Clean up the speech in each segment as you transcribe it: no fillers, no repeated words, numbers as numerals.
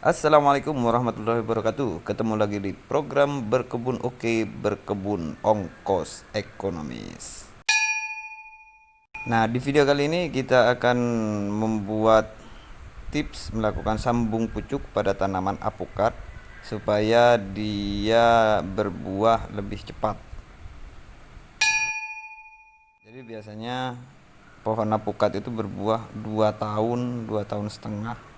Assalamualaikum warahmatullahi wabarakatuh. Ketemu lagi di program Berkebun Oke, Berkebun Ongkos Ekonomis. Nah, di video kali ini kita akan membuat tips melakukan sambung pucuk pada tanaman apokat supaya dia berbuah lebih cepat. Jadi biasanya pohon apokat itu berbuah 2 tahun, 2 tahun setengah.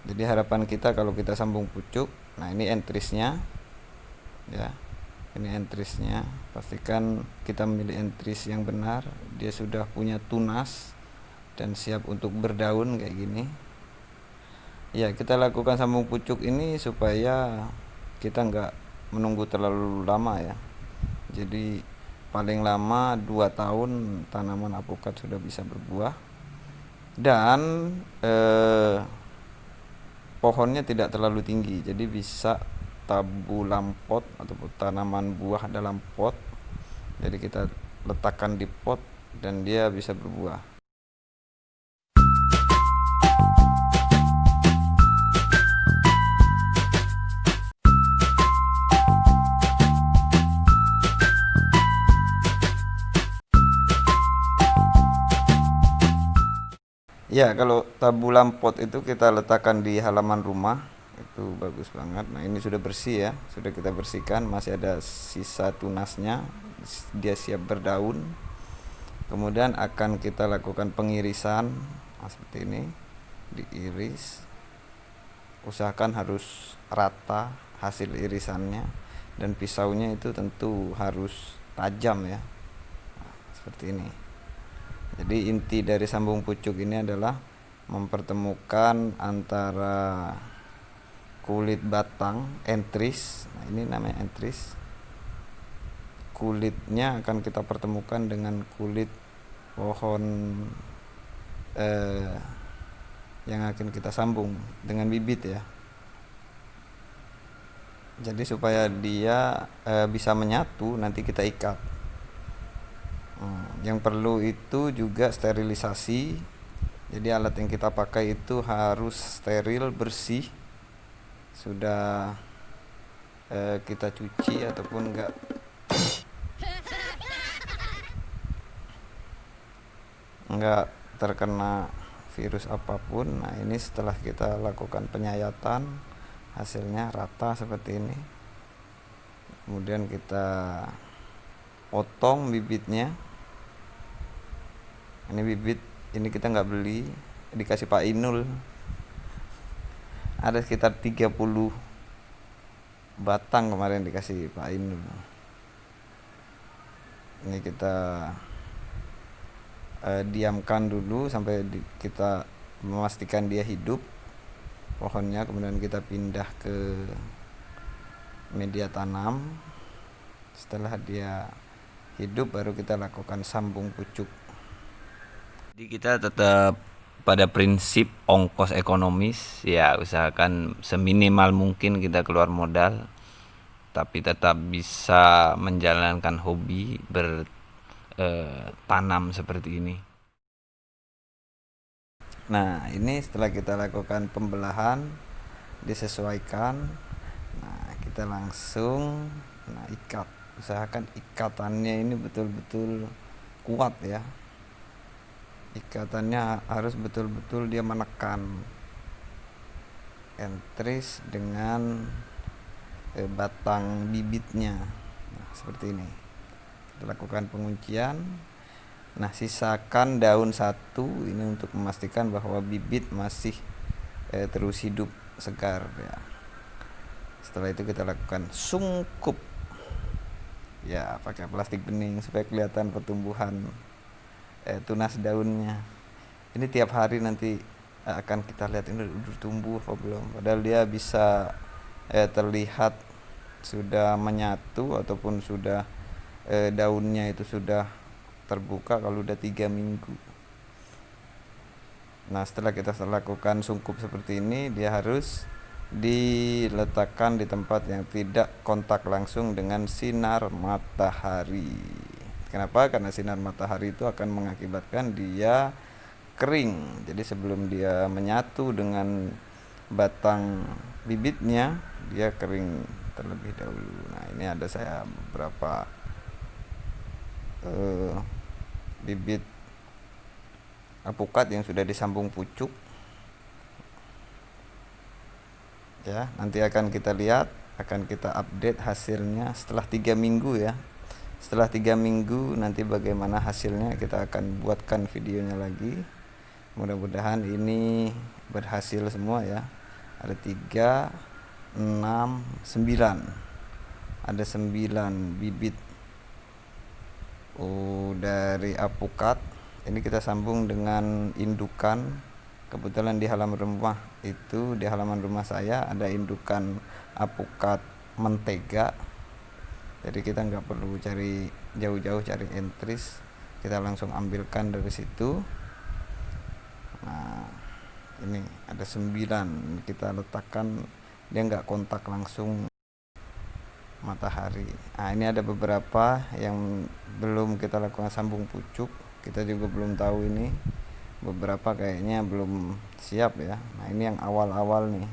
Jadi harapan kita kalau kita sambung pucuk, nah ini entrisnya ya. Ini entrisnya, pastikan kita memilih entris yang benar, dia sudah punya tunas dan siap untuk berdaun kayak gini. Ya, kita lakukan sambung pucuk ini supaya kita nggak menunggu terlalu lama ya. Jadi paling lama 2 tahun tanaman apokat sudah bisa berbuah dan pohonnya tidak terlalu tinggi, jadi bisa tabulam pot atau tanaman buah dalam pot. Jadi kita letakkan di pot dan dia bisa berbuah. Ya, kalau tabulam pot itu kita letakkan di halaman rumah, itu bagus banget. Nah, ini sudah bersih ya, sudah kita bersihkan, masih ada sisa tunasnya, dia siap berdaun. Kemudian akan kita lakukan pengirisan, nah, seperti ini, diiris. Usahakan harus rata hasil irisannya, dan pisaunya itu tentu harus tajam ya, nah, seperti ini. Jadi inti dari sambung pucuk ini adalah mempertemukan antara kulit batang entris, nah ini namanya entris, kulitnya akan kita pertemukan dengan kulit pohon yang akan kita sambung dengan bibit ya. Jadi supaya dia bisa menyatu, nanti kita ikat. Yang perlu itu juga sterilisasi. Jadi alat yang kita pakai itu harus steril, bersih, sudah kita cuci ataupun enggak terkena virus apapun. Nah, ini setelah kita lakukan penyayatan, hasilnya rata seperti ini. Kemudian kita potong bibitnya. Ini bibit, ini kita nggak beli, dikasih Pak Inul. Ada sekitar 30 batang kemarin dikasih Pak Inul. Ini kita diamkan dulu sampai kita memastikan dia hidup pohonnya. Kemudian kita pindah ke media tanam. Setelah dia hidup baru kita lakukan sambung pucuk. Jadi kita tetap pada prinsip ongkos ekonomis ya, usahakan seminimal mungkin kita keluar modal tapi tetap bisa menjalankan hobi bertanam seperti ini. Nah, ini setelah kita lakukan pembelahan, disesuaikan, nah kita langsung ikat. Usahakan ikatannya ini betul-betul kuat ya. Ikatannya harus betul-betul dia menekan entris dengan batang bibitnya. Nah, seperti ini. Kita lakukan penguncian. Nah, sisakan daun satu ini untuk memastikan bahwa bibit masih terus hidup segar ya. Setelah itu kita lakukan sungkup ya, pakai plastik bening supaya kelihatan pertumbuhan tunas daunnya. Ini tiap hari nanti akan kita lihat ini udah tumbuh apa belum. Padahal dia bisa terlihat sudah menyatu ataupun sudah daunnya itu sudah terbuka kalau udah 3 minggu. Nah, setelah kita lakukan sungkup seperti ini, dia harus diletakkan di tempat yang tidak kontak langsung dengan sinar matahari. Kenapa? Karena sinar matahari itu akan mengakibatkan dia kering. Jadi sebelum dia menyatu dengan batang bibitnya dia kering terlebih dahulu. Nah, ini ada saya beberapa bibit alpukat yang sudah disambung pucuk ya. Nanti akan kita lihat, akan kita update hasilnya setelah 3 minggu ya. Setelah 3 minggu nanti bagaimana hasilnya, kita akan buatkan videonya lagi. Mudah-mudahan ini berhasil semua ya. Ada 3, 6, 9. Ada 9 bibit dari alpukat. Ini kita sambung dengan indukan. Kebetulan di halaman rumah itu, di halaman rumah saya ada indukan alpukat mentega. Jadi kita nggak perlu cari jauh-jauh, cari entris, kita langsung ambilkan dari situ. Nah, ini ada 9, kita letakkan, dia nggak kontak langsung matahari. Nah, ini ada beberapa yang belum kita lakukan sambung pucuk, kita juga belum tahu, ini beberapa kayaknya belum siap ya. Nah, ini yang awal-awal nih,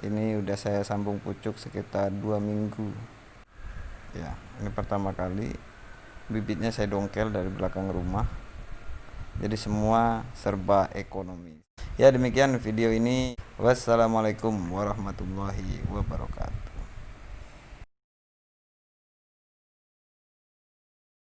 ini udah saya sambung pucuk sekitar 2 minggu ya. Ini pertama kali bibitnya saya dongkel dari belakang rumah, jadi semua serba ekonomi ya. Demikian video ini, wassalamualaikum warahmatullahi wabarakatuh.